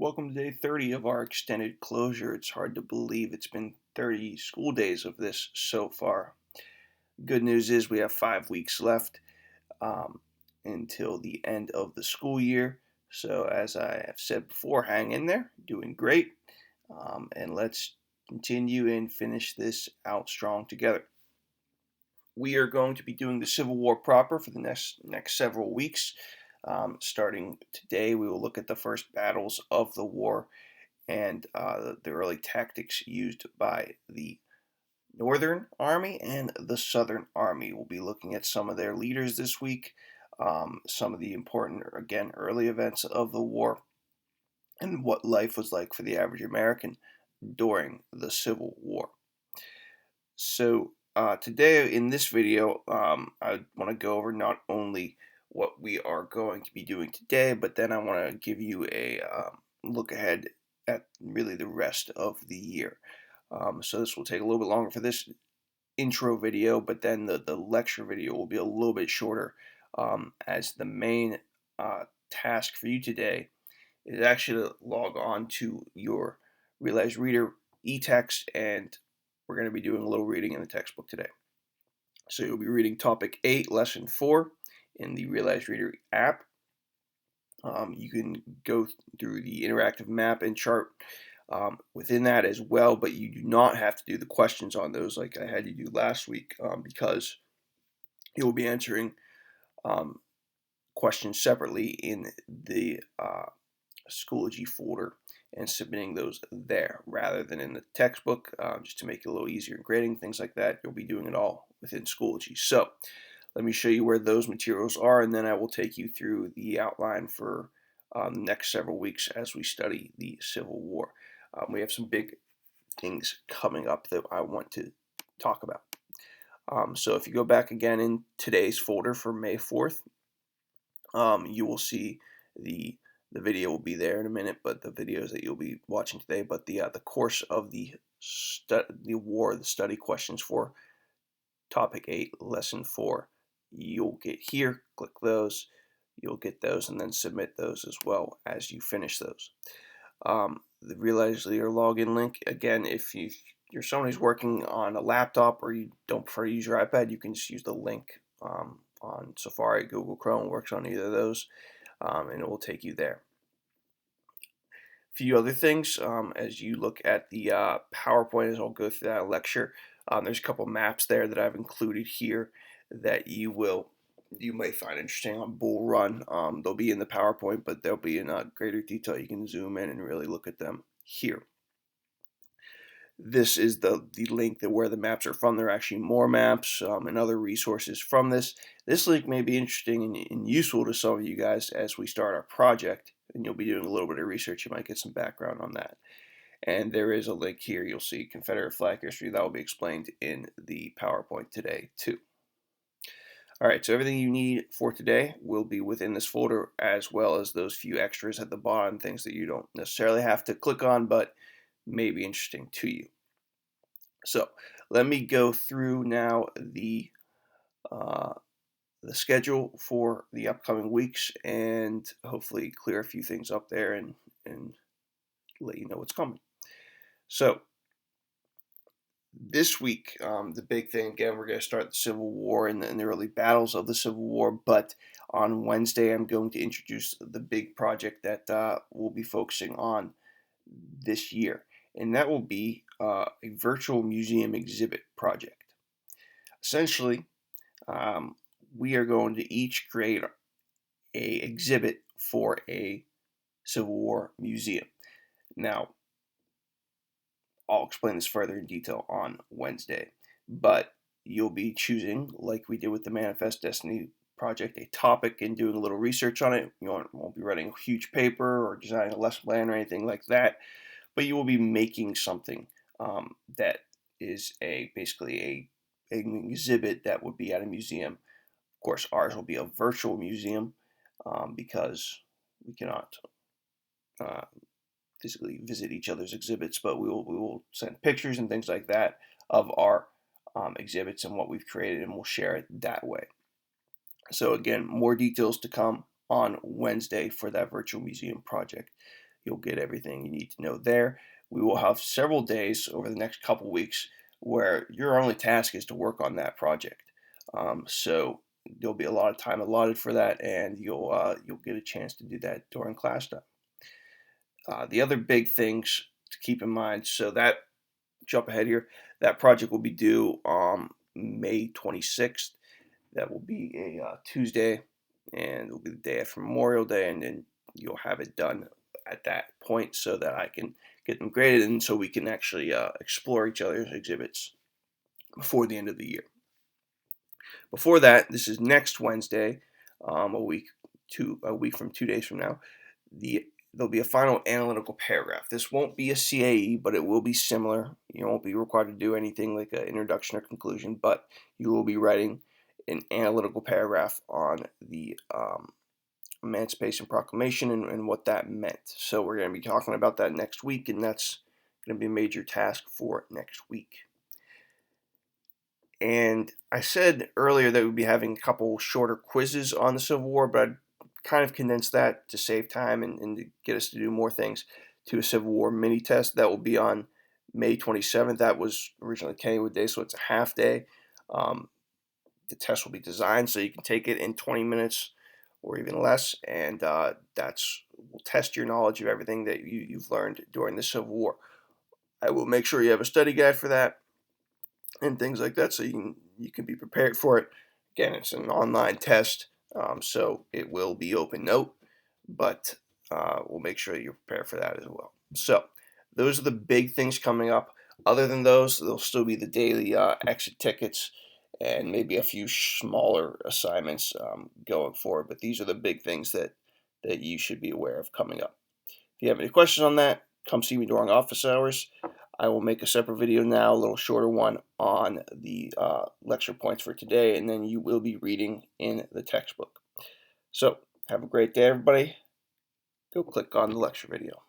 Welcome to day 30 of our extended closure. It's hard to believe it's been 30 school days of this so far. Good news is we have 5 weeks left um, until the end of the school year. So, as I have said before, hang in there, doing great, and let's continue and finish this out strong together. We are going to be doing the Civil War proper for the next several weeks. Starting today, we will look at the first battles of the war and the early tactics used by the Northern Army and the Southern Army. We'll be looking at some of their leaders this week, some of the important, again, early events of the war, and what life was like for the average American during the Civil War. So, today in this video, I want to go over not only what we are going to be doing today, but then I want to give you a look ahead at really the rest of the year. So this will take a little bit longer for this intro video, but then the lecture video will be a little bit shorter, as the main task for you today is actually to log on to your Realize Reader e-text, and we're going to be doing a little reading in the textbook today. So you'll be reading topic 8, lesson 4 in the Realize Reader app. You can go through the interactive map and chart within that as well, but you do not have to do the questions on those like I had you do last week, because you'll be answering questions separately in the Schoology folder and submitting those there rather than in the textbook, just to make it a little easier in grading, things like that. You'll be doing it all within Schoology. So let me show you where those materials are, and then I will take you through the outline for the next several weeks as we study the Civil War. We have some big things coming up that I want to talk about. So if you go back again in today's folder for May 4th, you will see the video will be there in a minute, but the videos that you'll be watching today, but the course of the war, the study questions for topic 8, lesson 4, you'll get here. Click those, you'll get those, and then submit those as well as you finish those. The Realize Reader login link, again, if you're someone who's working on a laptop or you don't prefer to use your iPad, you can just use the link on Safari, Google Chrome, works on either of those, and it will take you there. A few other things, as you look at the PowerPoint, as I'll go through that lecture, there's a couple maps there that I've included here that you may find interesting on Bull Run. They'll be in the PowerPoint, but they'll be in greater detail. You can zoom in and really look at them here. This is the link that where the maps are from. There are actually more maps and other resources from this. This link may be interesting and useful to some of you guys as we start our project, and you'll be doing a little bit of research. You might get some background on that. And there is a link here. You'll see Confederate flag history. That will be explained in the PowerPoint today too. All right, so everything you need for today will be within this folder, as well as those few extras at the bottom, things that you don't necessarily have to click on, but may be interesting to you. So let me go through now the schedule for the upcoming weeks and hopefully clear a few things up there and let you know what's coming. So this week, the big thing, again, we're going to start the Civil War and the early battles of the Civil War, but on Wednesday I'm going to introduce the big project that we'll be focusing on this year, and that will be a virtual museum exhibit project. Essentially, we are going to each create a exhibit for a Civil War museum. Now, I'll explain this further in detail on Wednesday, but you'll be choosing, like we did with the Manifest Destiny project, a topic and doing a little research on it. You won't be writing a huge paper or designing a lesson plan or anything like that, but you will be making something that is basically an exhibit that would be at a museum. Of course, ours will be a virtual museum because we cannot physically visit each other's exhibits, but we will send pictures and things like that of our exhibits and what we've created, and we'll share it that way. So again, more details to come on Wednesday for that virtual museum project. You'll get everything you need to know there. We will have several days over the next couple weeks where your only task is to work on that project. So there'll be a lot of time allotted for that, and you'll get a chance to do that during class time. The other big things to keep in mind. So that jump ahead here. That project will be due May 26th. That will be a Tuesday, and it'll be the day after Memorial Day, and then you'll have it done at that point so that I can get them graded and so we can actually explore each other's exhibits before the end of the year. Before that, this is next Wednesday, a week from 2 days from now. There'll be a final analytical paragraph. This won't be a CAE, but it will be similar. You won't be required to do anything like an introduction or conclusion, but you will be writing an analytical paragraph on the Emancipation Proclamation and what that meant. So we're going to be talking about that next week, and that's going to be a major task for next week. And I said earlier that we'd be having a couple shorter quizzes on the Civil War, but I'd kind of condensed that to save time and to get us to do more things to a Civil War mini test. That will be on May 27th. That was originally Kennywood Day, so it's a half day. The test will be designed so you can take it in 20 minutes or even less, and will test your knowledge of everything that you've learned during the Civil War. I will make sure you have a study guide for that and things like that, so you can be prepared for it. Again, it's an online test, so it will be open note, but we'll make sure you're prepared for that as well. So those are the big things coming up. Other than those, there'll still be the daily exit tickets and maybe a few smaller assignments going forward. But these are the big things that you should be aware of coming up. If you have any questions on that, come see me during office hours. I will make a separate video now, a little shorter one, on the lecture points for today, and then you will be reading in the textbook. So have a great day, everybody. Go click on the lecture video.